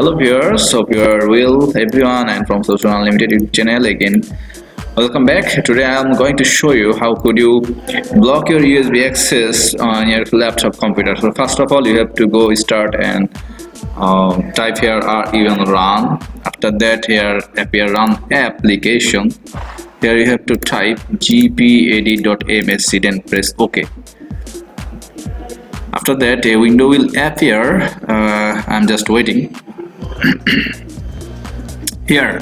Hello viewers, hope you are well everyone, and from Social Unlimited YouTube channel again. Welcome back. Today I am going to show you how could you block your USB access on your laptop computer. So first of all, you have to go start and type here or even run. After that, here appear run application. Here you have to type gpedit.msc, then press OK. After that, a window will appear. I'm just waiting. Here,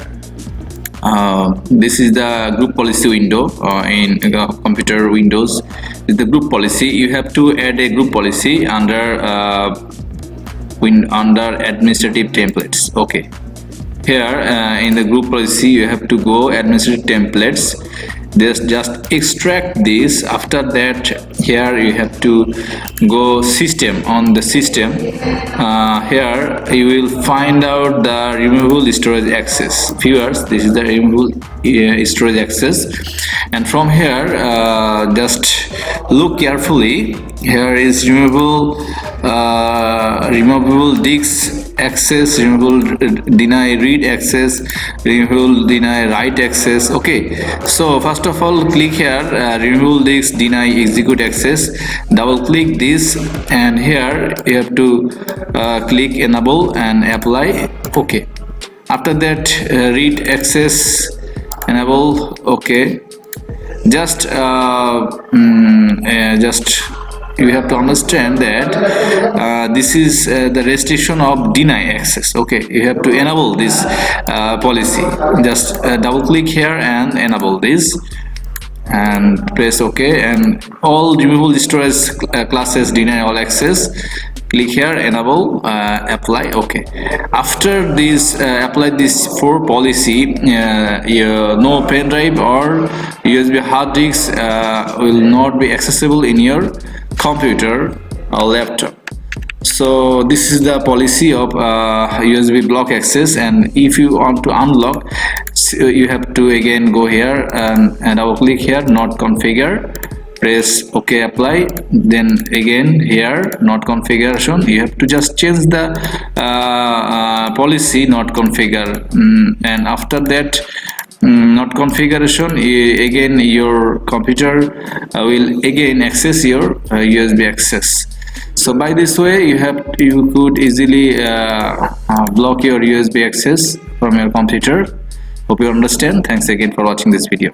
this is the group policy window in computer Windows. Is the group policy. You have to add a group policy under administrative templates. Okay. Here in the group policy, you have to go administrative templates. Just extract this. After that, here you have to go system. On the system, here you will find out the removable storage access. Viewers, this is the removable storage access, and from here just look carefully. Here is removable disk access, removable deny read access, removable deny write access. Okay, so first of all, click here removable disk deny execute access. Double click this, and here you have to click enable and apply. Okay, after that read access enable. Okay, just you have to understand that this is the restriction of deny access. Okay, you have to enable this policy. Just double click here and enable this and press OK, and all removable storage classes deny all access. Click here, enable, apply. Okay, after this apply this for policy, no pendrive or USB hard disk will not be accessible in your computer or laptop. So this is the policy of USB block access, and if you want to unlock, you have to again go here and double click here, not configure, press OK, apply. Then again here not configuration, you have to just change the policy not configure, and after that not configuration, again your computer will again access your USB access. So by this way you could easily block your USB access from your computer. Hope you understand. Thanks again for watching this video.